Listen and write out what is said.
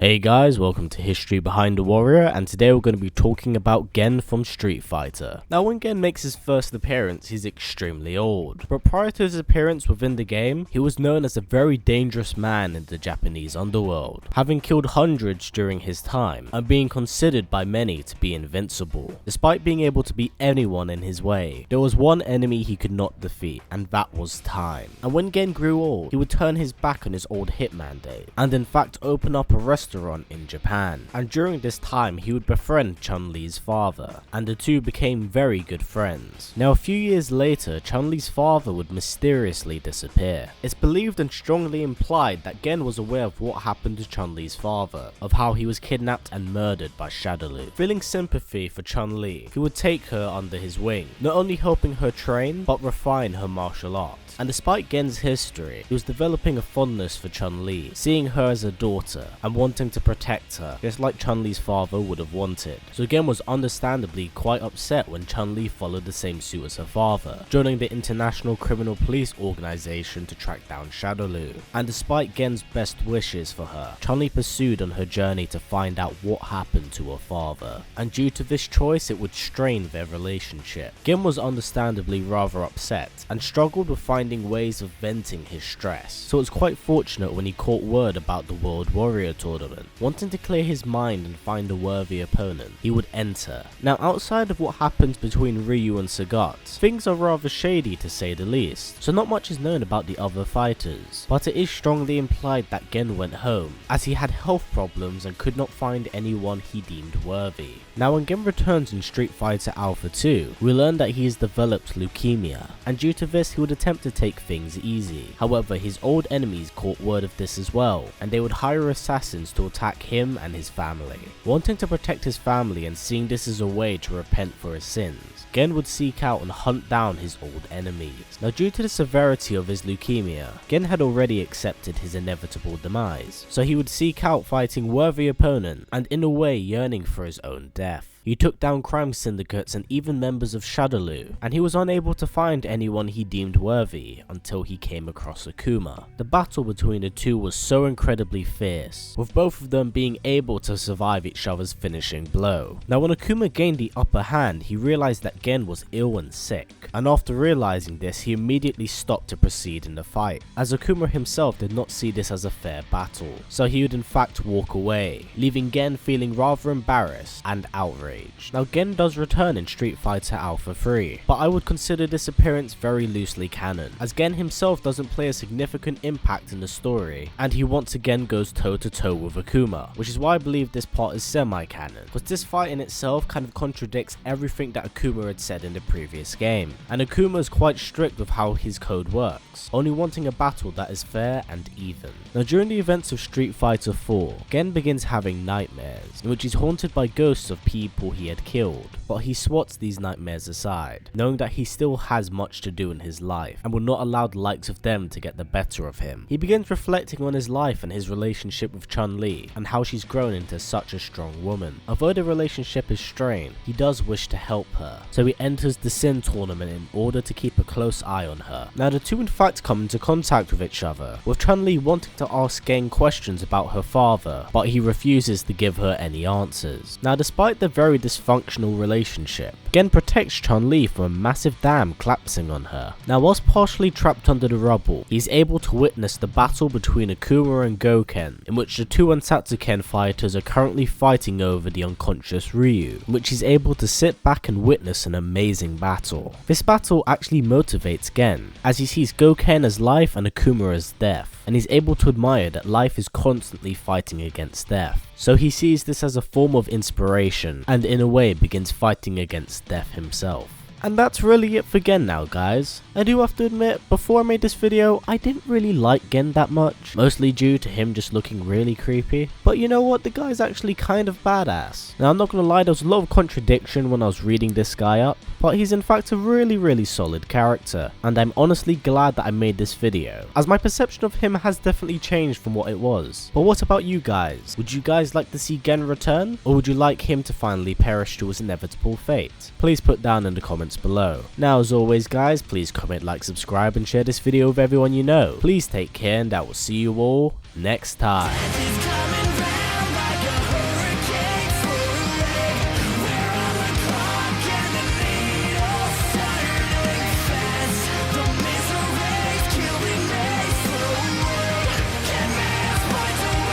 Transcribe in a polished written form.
Hey guys, welcome to History Behind the Warrior, and today we're going to be talking about Gen from Street Fighter. Now when Gen makes his first appearance, he's extremely old, but prior to his appearance within the game, he was known as a very dangerous man in the Japanese underworld, having killed hundreds during his time, and being considered by many to be invincible. Despite being able to beat anyone in his way, there was one enemy he could not defeat, and that was time. And when Gen grew old, he would turn his back on his old hitman days, and in fact open up a restaurant in Japan, and during this time he would befriend Chun-Li's father, and the two became very good friends. Now a few years later, Chun-Li's father would mysteriously disappear. It's believed and strongly implied that Gen was aware of what happened to Chun-Li's father, of how he was kidnapped and murdered by Shadaloo. Feeling sympathy for Chun-Li, he would take her under his wing, not only helping her train, but refine her martial arts. And despite Gen's history, he was developing a fondness for Chun-Li, seeing her as a daughter, and wanting to protect her, just like Chun-Li's father would have wanted. So Gen was understandably quite upset when Chun-Li followed the same suit as her father, joining the International Criminal Police Organization to track down Shadaloo. And despite Gen's best wishes for her, Chun-Li pursued on her journey to find out what happened to her father. And due to this choice, it would strain their relationship. Gen was understandably rather upset, and struggled with finding ways of venting his stress. So it was quite fortunate when he caught word about the World Warrior Tournament. Wanting to clear his mind and find a worthy opponent, he would enter. Now outside of what happens between Ryu and Sagat, things are rather shady to say the least, so not much is known about the other fighters, but it is strongly implied that Gen went home, as he had health problems and could not find anyone he deemed worthy. Now when Gen returns in Street Fighter Alpha 2, we learn that he has developed leukemia, and due to this he would attempt to take things easy. However, his old enemies caught word of this as well, and they would hire assassins to attack him and his family. Wanting to protect his family and seeing this as a way to repent for his sins, Gen would seek out and hunt down his old enemies. Now due to the severity of his leukemia, Gen had already accepted his inevitable demise, so he would seek out fighting worthy opponents and in a way yearning for his own death. He took down crime syndicates and even members of Shadaloo, and he was unable to find anyone he deemed worthy until he came across Akuma. The battle between the two was so incredibly fierce, with both of them being able to survive each other's finishing blow. Now when Akuma gained the upper hand, he realized that Gen was ill and sick, and after realizing this, he immediately stopped to proceed in the fight, as Akuma himself did not see this as a fair battle, so he would in fact walk away, leaving Gen feeling rather embarrassed and outraged. Now Gen does return in Street Fighter Alpha 3, but I would consider this appearance very loosely canon, as Gen himself doesn't play a significant impact in the story, and he once again goes toe to toe with Akuma, which is why I believe this part is semi-canon, because this fight in itself kind of contradicts everything that Akuma had said in the previous game, and Akuma is quite strict with how his code works, only wanting a battle that is fair and even. Now during the events of Street Fighter 4, Gen begins having nightmares, in which he's haunted by ghosts of people he had killed, but he swats these nightmares aside, knowing that he still has much to do in his life and will not allow the likes of them to get the better of him. He begins reflecting on his life and his relationship with Chun-Li and how she's grown into such a strong woman. Although the relationship is strained, he does wish to help her, so he enters the Sin tournament in order to keep a close eye on her. Now the two in fact come into contact with each other, with Chun-Li wanting to ask Gen questions about her father, but he refuses to give her any answers. Now despite the very dysfunctional relationship, Gen protects Chun-Li from a massive dam collapsing on her. Now whilst partially trapped under the rubble, he's able to witness the battle between Akuma and Goken, in which the two Ansatsuken fighters are currently fighting over the unconscious Ryu, in which he's able to sit back and witness an amazing battle. This battle actually motivates Gen, as he sees Goken as life and Akuma as death, and he's able to admire that life is constantly fighting against death. So he sees this as a form of inspiration, and in a way begins fighting against death himself. And that's really it for Gen now, guys. I do have to admit, before I made this video, I didn't really like Gen that much, mostly due to him just looking really creepy. But you know what, the guy's actually kind of badass. Now I'm not gonna lie, there was a lot of contradiction when I was reading this guy up, but he's in fact a really solid character, and I'm honestly glad that I made this video, as my perception of him has definitely changed from what it was. But what about you guys? Would you guys like to see Gen return, or would you like him to finally perish to his inevitable fate? Please put down in the comments below. Now as always guys, please comment, like, subscribe and share this video with everyone you know. Please take care, and I will see you all next time.